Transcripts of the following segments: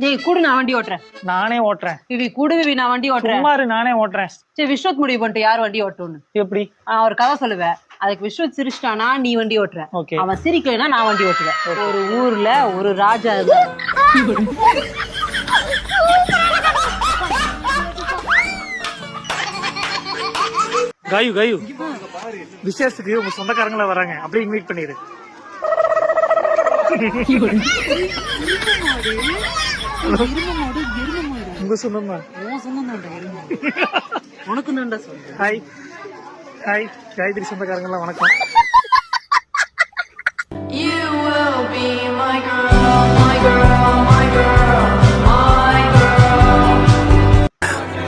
டேய் கூடு, நான் வண்டி ஓட்டுறேன். நானே ஓட்டுறேன். விவி கூடு விவி, நான் வண்டி ஓட்டுறேன். சும்மாரு, நானே ஓட்டுறேன். சரி, விஸ்வத் முடிவு பண்ணிட்டு யார் வண்டி ஓட்டணும்னு. எப்படி? ஒரு கதை சொல்லுவேன். அதுக்கு விஸ்வத் சிரிச்சிட்டானா நீ வண்டி ஓட்டுற, அவன் சிரிக்கலைன்னா நான் வண்டி ஓட்டுவேன். ஒரு ஊர்ல ஒரு ராஜா இருந்தார். காயு காயு, விசேஷத்துக்கு உங்க சொந்தக்காரங்கள வராங்க, அப்படியே இன்வைட் பண்ணிடு. உங்க சொந்தமா? உனக்கு நன்றா சொல்றேன். ஹாய் ஹாய் காயத்ரி சொந்தக்காரங்க எல்லாம் வணக்கம்.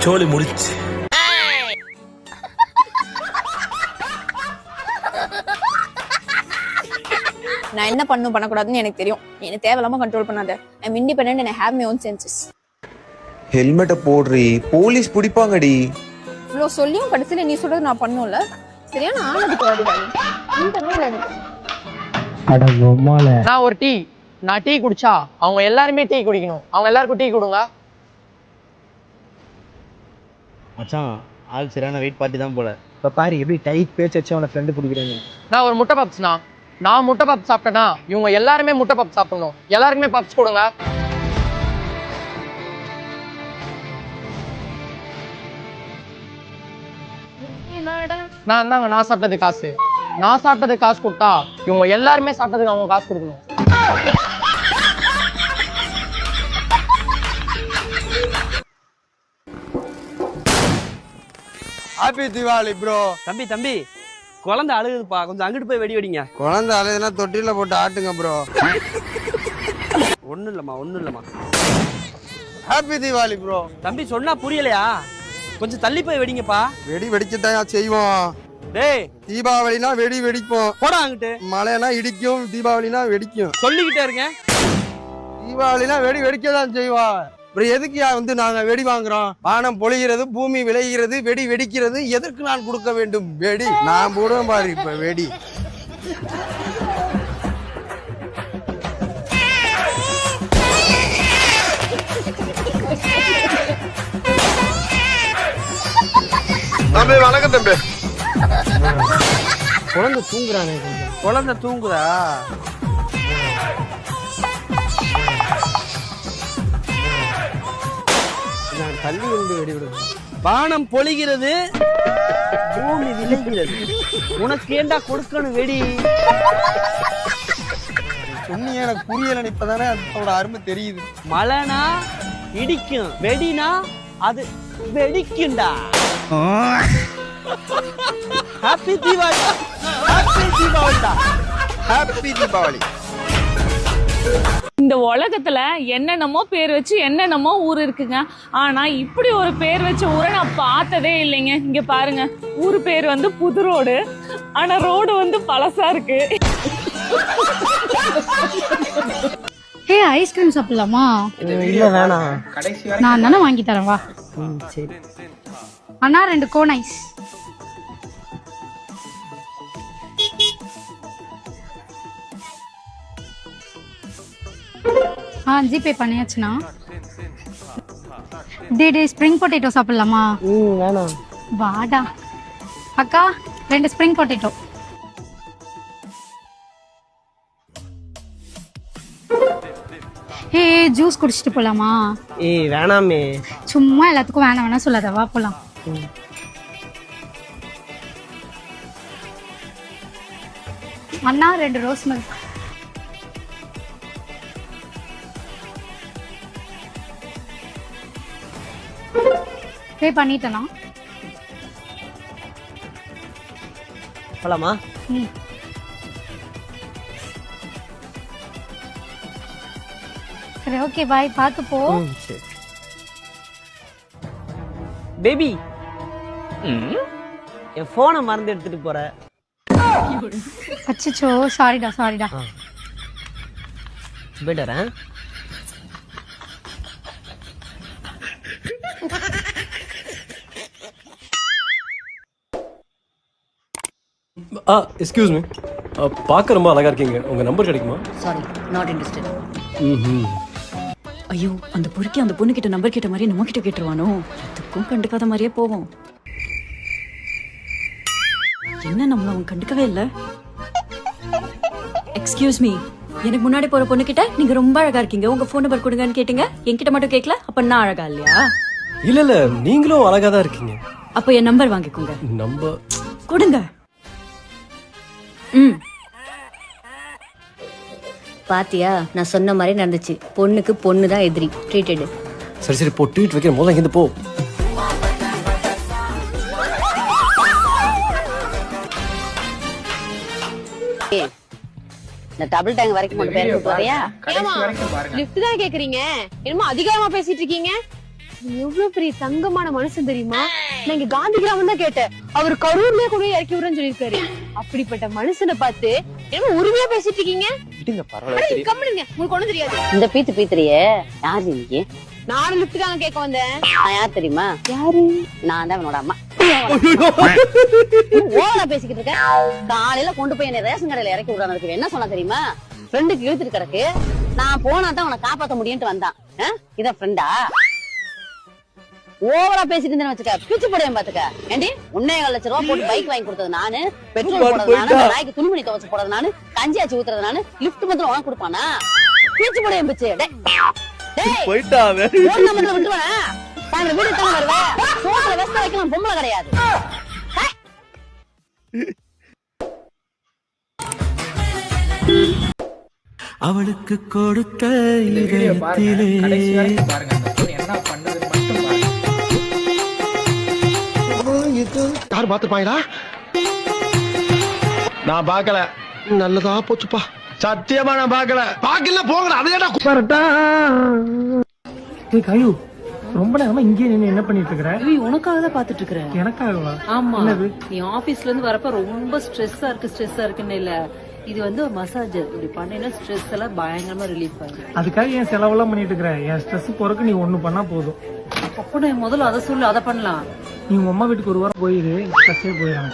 சோலி முடிச்சு. நான் என்ன பண்ணக்கூடாதுன்னு எனக்கு தெரியும். என்ன தேவையில்லாம கண்ட்ரோல் பண்ணாத. I'm independent and I have my own senses. ஹெல்மெட்டை போடுறி, போலீஸ் பிடிப்பாங்கடி. இவ்வளோ சொல்லியும் கடைசியில் நீ சொல்றது நான் பண்ணும்ல. சரியா? நான் ஆனதுக்கு வருவாங்க. நான் ஒரு டீ, நான் டீ குடிச்சா அவங்க எல்லாருமே டீ குடிக்கணும். அவங்க எல்லாருக்கும் டீ கொடுங்க. மச்சான், ஆள் சரியான வெயிட் பார்ட்டி தான் போல. இப்போ பாரு எப்படி டைட் பேச்சு வச்சு அவனை ஃப்ரெண்டு பிடிக்கிறேன்னு. நான் ஒரு முட்டை பப்ஸ்ண்ணா. நான் முட்டை பப்ஸ் சாப்பிட்டேன்னா இவங்க எல்லாருமே முட்டை பப்ஸ் சாப்பிடணும். எல்லாருக்குமே பப்ஸ் கொடுங்க. நான் சாப்பிட்டது காசு. நான் சாப்பிட்டது காசு கொடுத்தா இவங்க எல்லாருமே சாப்பிட்டதுக்கு அவங்க காசு கொடுக்கணும். Happy Deepavali bro. தம்பி குழந்தை அழுகுதுப்பா, கொஞ்சம் அங்கிட்டு போய் வெடி வெடிங்க. குழந்தை அழுதுனா தொட்டில போட்டு ஆட்டுங்க ப்ரோ. ஒன்றும் இல்லைம்மா. Happy Deepavali bro. தம்பி சொன்னா புரியலையா? கொஞ்சம் தள்ளி போய் வெடிங்கப்பா. வெடி வெடிக்கத்தான் செய்வோம். டேய், தீபாவளினா வெடி வெடிப்போம். போடா அங்கிட்டு. மழைனா இடிக்கும், தீபாவளினா வெடிக்கும். சொல்லிக்கிட்டே இருங்க. தீபாவளினா வெடி வெடிக்கதான் செய்வோம். அப்புறம் எதுக்கு வந்து நாங்க வெடி வாங்குறோம்? வானம் பொழிகிறது, பூமி விளைகிறது, வெடி வெடிக்கிறது. எதற்கு நான் கொடுக்க வேண்டும் வெடி? நான் போடுவேன் பாரு இப்ப வெடி. தம்பி வணக்கம் தம்பி. குழந்தை தூங்குறானே. குழந்தை தூங்குதா? தள்ளி வந்து வெடி விடுது. வானம் பொழிகிறது, பூமி விளைகிறது. உனக்கு ஏண்டா கொடுக்கணும் வெடி? சொன்னீங்க, எனக்கு புரியல. இப்பதானே அதோட அருமை தெரியுது. மழைனா இடிக்கும், வெடினா அது வெடிக்கும்டா. ஹாப்பி தீபாவளி. ஹாப்பி தீபாவளிடா. ஹாப்பி தீபாவளி. இந்த உலகத்துல என்னென்னமோ பேர் வச்சு என்னென்னமோ ஊர் இருக்குங்க. ஆனா இப்படி ஒரு பேர் வச்ச ஊரை நான் பார்த்ததே இல்லைங்க. இங்க பாருங்க, ஊர் பேர் வந்து புது ரோடு, ஆனா ரோடு வந்து பழசா இருக்கு. ஐஸ்கிரீம் சாப்பிடலாமா? இல்ல வேணாம், நான் தானே வாங்கி தரேன், வா. சரி அண்ணா 2 கோன் ஐஸ். ஜிபே பண்ணியாச்சுண்ணா. டே ஸ்ப்ரிங் பொட்டேட்டோ சாப்பிடலாமா? வேணாம். வாடா அக்கா, 2 ஸ்ப்ரிங் பொட்டேட்டோ. ஜூஸ் குடிச்சிட்டு போலாமா? வேணாமே. சும்மா எல்லாத்துக்கும் வேணாம் சொல்லாத, வா போலாம். அண்ணா 2 ரோஸ் மில்க். பே பண்ணிட்டேனா? போலாமா? சரி, ஓகே, பாய், பார்த்து போ. பேபி, என் போனை மறந்து எடுத்துட்டு போற. அச்சச்சோ, சாரிடா. போயிட்டு வரேன். Excuse me. பார்க்க ரொம்ப அழகா இருக்கீங்க. உங்க நம்பர் கிடைக்குமா? Sorry, not interested. ஐயோ, அந்த பொறுக்கி அந்த பொண்ணு கிட்ட நம்பர் கேட்ட மாதிரி நம்ம கிட்ட கேட்டுருவானோ? அதுக்கும் கண்டுக்காத மாதிரியே போவோம். என்ன நம்மள அவன் கண்டுக்கவே இல்ல. எக்ஸ்கியூஸ் மீ, எனக்கு முன்னாடி போற பொண்ணு கிட்ட நீங்க ரொம்ப அழகா இருக்கீங்க, உங்க போன் நம்பர் கொடுங்கன்னு கேட்டீங்க. என்கிட்ட மட்டும் கேட்கல, அப்ப நான் அழகா இல்லையா? இல்ல நீங்களும் அழகா தான் இருக்கீங்க. அப்ப என் நம்பர் வாங்கிக்கோங்க. நம்பர் கொடுங்க. பாத்தியா, நான் சொன்ன மாதிரி நடந்துச்சு. பொண்ணுக்கு பொண்ணு தான் எதிரி. ட்ரீட்டட். சரி போ, ட்வீட் வைக்கிற முதல்ல இங்கிருந்து போ. இந்த டபுள் டேங்க் வரைக்கும் கொண்டு போய் இறக்கி வரியா? லிஃப்ட் தான் கேக்குறீங்க, என்னமோ அதிகாரமா பேசிட்டு இருக்கீங்க. எவ்வளவு பெரிய தங்கமான மனுஷன் தெரியுமா? நான் இங்க காந்தி கிராமம் தான் கேட்டேன். அவர் கரூர்லயே கூட இறக்கி விடுறேன்னு சொல்லிருக்காரு. அப்படிப்பட்ட மனுஷனை பார்த்து என்ன உரிமையா பேசிட்டு இருக்கீங்க? கம்முனுங்க, உங்களுக்கு ஒண்ணும் தெரியாது. இந்த பீத்துறியே யாரு இன்னைக்கு? நானும் லிஃப்ட் தாங்க கேட்க வந்தேன். நான் யார் தெரியுமா? யாரு? நான் தான் அவனோட அம்மா. ஓவரா பேசிக்கிட்டு இருக்க. காலையில கொண்டு போய் என்ன ரேஷன் கடையில இறக்கி விடுறதுக்கு என்ன சொன்னா தெரியுமா? ஃப்ரெண்டுக்கு இழுத்துட்டு கிடக்கு, நான் போனா தான் உன்னை காப்பாத்த முடியும்னு வந்தான். இதான் ஃப்ரெண்டா? ஓவரா பேசிட்டு இருந்தேன்னு வச்சுக்க, பிச்சு போடுவேன் பாத்துக்க. ஏண்டி, 1.25 லட்சம் ரூபாய் போட்டு பைக் வாங்கி கொடுத்தது நானு, பெட்ரோல் போடுறது நானு, நாய்க்கு துணிமணி துவச்சு போடுறது நானு, கஞ்சி ஆச்சு ஊத்துறது நானு, லிப்ட் மட்டும் உனக்கு கொடுப்பானா? பிச்சு போடுவேன் பிச்சு. போயிட்டாவே ஒரு நம்பர்ல விட்டுருவேன். சாயந்தரம் வீடு தானே வருவேன். சோத்துல வெஸ்ட் வைக்கலாம், பொம்பளை கிடையாது. அவளுக்கு கொடுத்த இதயத்திலே யாரு பாத்துப்பாங்களா? நான் பார்க்கல. நல்லதா போச்சுப்பா. சத்தியமா நான் பார்க்கல. பாக்கல போங்கடா. அதேடா காயு, ரொம்ப நேரமா இங்கே நின்னு என்ன பண்ணிட்டு இருக்கற? உனக்காக தான் பாத்துட்டு இருக்கிறேன். எனக்காகவா? ஆமா, என்னது? நீ ஆபீஸ்ல இருந்து வரப்ப ரொம்ப ஸ்ட்ரெஸ்ஸா இருக்குன்னு இல்ல, இது வந்து ஒரு மசாஜ். இப்படி பண்ணீங்கன்னா ஸ்ட்ரெஸ் எல்லாம் பயங்கரமா ரிலீஃப் ஆகும். அதுக்காக ஏன் செலவெல்லாம் பண்ணிட்டு இருக்கிற? என் ஸ்ட்ரெஸ் போறதுக்கு நீ ஒண்ணு பண்ணா போதும். அப்போ நான் முதல்ல அதை சொல்லு, அதை பண்ணலாம். நீ உங்க அம்மா வீட்டுக்கு ஒரு வாரம் போயிரு, ஸ்ட்ரெஸ்ஸே போயிடும்.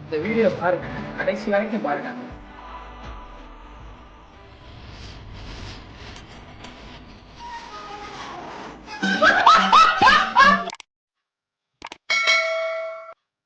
இந்த வீடியோ பாருங்க, கடைசி வரைக்கும் பாருங்க.